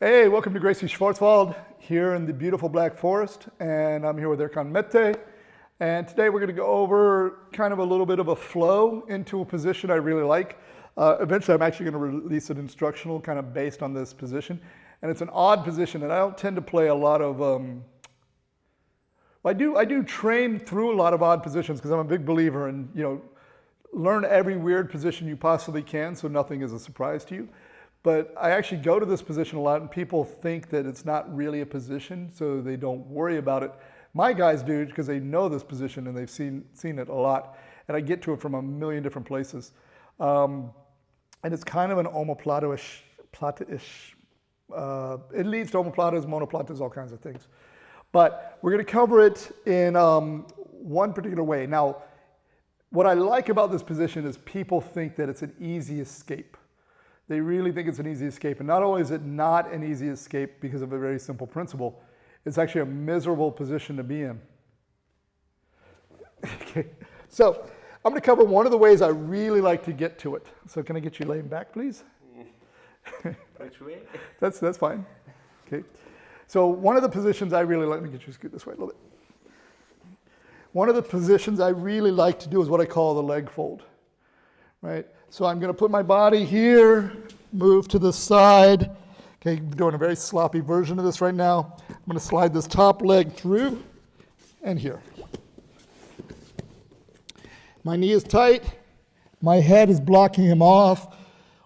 Hey, welcome to Gracie Schwarzwald here in the beautiful Black Forest, and I'm here with Erkan Mete. And today we're going to go over kind of a little bit of a flow into a position I really like. Eventually I'm actually going to release an instructional kind of based on this position. And it's an odd position, and I don't tend to play a lot of, I do train through a lot of odd positions because I'm a big believer in, learn every weird position you possibly can so nothing is a surprise to you. But I actually go to this position a lot, and people think that it's not really a position, so they don't worry about it. My guys do because they know this position and they've seen it a lot, and I get to it from a million different places. And it's kind of an omoplata-ish, it leads to omoplatas, monoplatas, all kinds of things. But we're going to cover it in one particular way. Now, what I like about this position is people think that it's an easy escape. They really think it's an easy escape. And not only is it not an easy escape because of a very simple principle, it's actually a miserable position to be in. Okay, so I'm going to cover one of the ways I really like to get to it. So can I get you laying back, please? Which way? That's fine. Okay. So one of the positions I really like, let me get you scoot this way a little bit. One of the positions I really like to do is what I call the leg fold, right? So I'm going to put my body here, move to the side. Okay, I'm doing a very sloppy version of this right now. I'm going to slide this top leg through and here. My knee is tight. My head is blocking him off,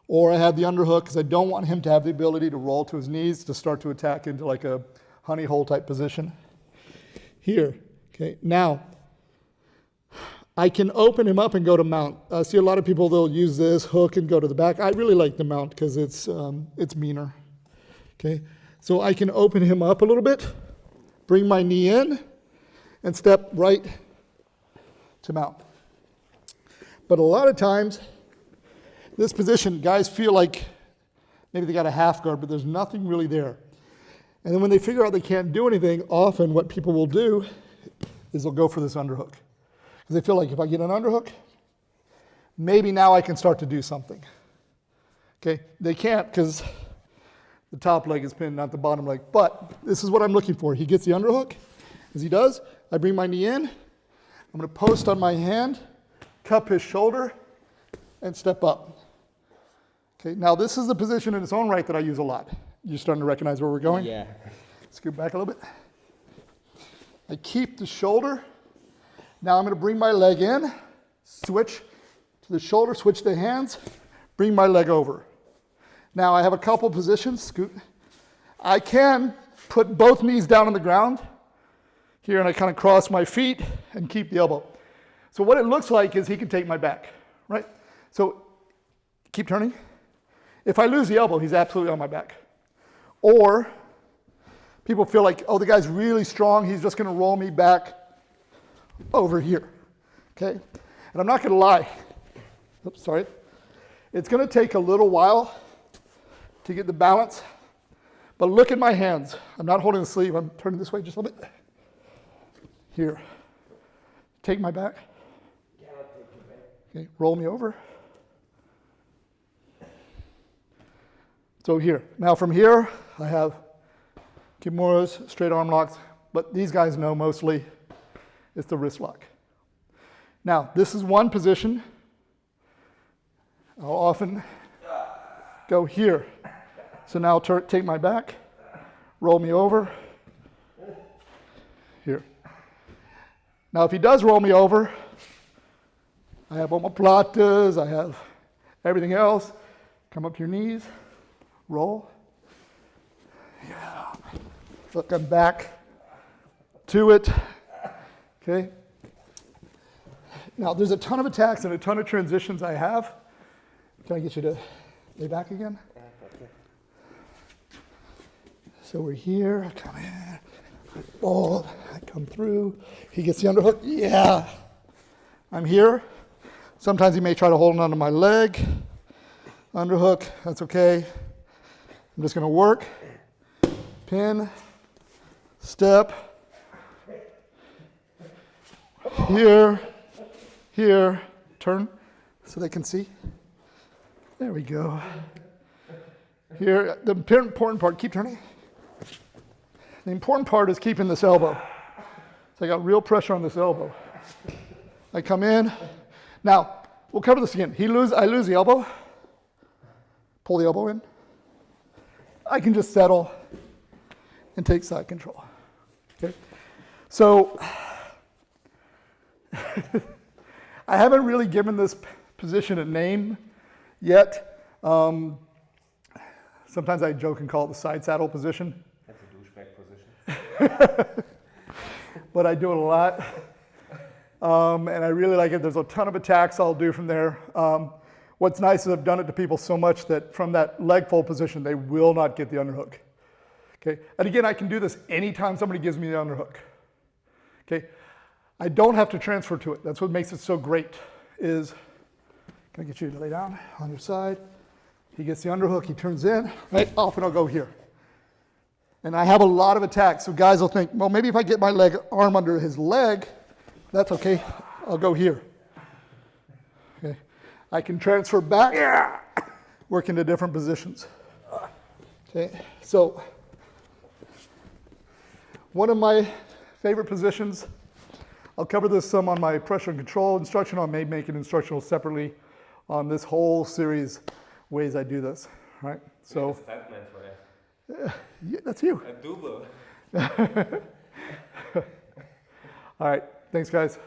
or I have the underhook because I don't want him to have the ability to roll to his knees to start to attack into like a honey hole type position. Here, okay, now I can open him up and go to mount. I see a lot of people, they'll use this hook and go to the back. I really like the mount because it's meaner. Okay, so I can open him up a little bit, bring my knee in, and step right to mount. But a lot of times, this position, guys feel like maybe they got a half guard, but there's nothing really there. And then when they figure out they can't do anything, often what people will do is they'll go for this underhook. Because they feel like if I get an underhook, maybe now I can start to do something. Okay, they can't because the top leg is pinned, not the bottom leg. But this is what I'm looking for. He gets the underhook. As he does, I bring my knee in. I'm going to post on my hand, cup his shoulder, and step up. Okay, now this is the position in its own right that I use a lot. You're starting to recognize where we're going? Yeah. Scoot back a little bit. I keep the shoulder. Now I'm going to bring my leg in, switch to the shoulder, switch the hands, bring my leg over. Now I have a couple positions, scoot. I can put both knees down on the ground here, and I kind of cross my feet and keep the elbow. So what it looks like is he can take my back, right? So keep turning. If I lose the elbow, he's absolutely on my back. Or people feel like, oh, the guy's really strong, he's just going to roll me back over here, okay? And I'm not going to lie. Oops, sorry. It's going to take a little while to get the balance, but look at my hands. I'm not holding the sleeve. I'm turning this way just a little bit. Here. Take my back. Okay, roll me over. So here. Now from here, I have kimuras, straight arm locks, but these guys know mostly it's the wrist lock. Now, this is one position. I'll often go here. So now take my back, roll me over, here. Now, if he does roll me over, I have omoplatas, I have everything else. Come up to your knees, roll. Yeah. Look, I'm back to it. Okay. Now, there's a ton of attacks and a ton of transitions I have. Can I get you to lay back again? So we're here, I come in, I fold, I come through. He gets the underhook. Yeah. I'm here. Sometimes he may try to hold it onto my leg. Underhook, that's okay. I'm just going to work. Pin, step. Here, here, turn so they can see. There we go. Here, the important part, keep turning. The important part is keeping this elbow. So I got real pressure on this elbow. I come in. Now, we'll cover this again. I lose the elbow. Pull the elbow in. I can just settle and take side control. Okay? So, I haven't really given this position a name yet. Sometimes I joke and call it the side saddle position. That's a douchebag position. But I do it a lot. And I really like it. There's a ton of attacks I'll do from there. What's nice is I've done it to people so much that from that leg fold position, they will not get the underhook. Okay? And again, I can do this anytime somebody gives me the underhook. Okay? I don't have to transfer to it. That's what makes it so great is, can I get you to lay down on your side? He gets the underhook, he turns in, right? Off and I'll go here. And I have a lot of attacks, so guys will think, well, maybe if I get my arm under his leg, that's okay. I'll go here. Okay. I can transfer back, work into different positions. Okay. So, one of my favorite positions, I'll cover this some on my pressure and control instructional. I may make it instructional separately on this whole series ways I do this, right? So, yeah, that's you. A double. All right, thanks guys.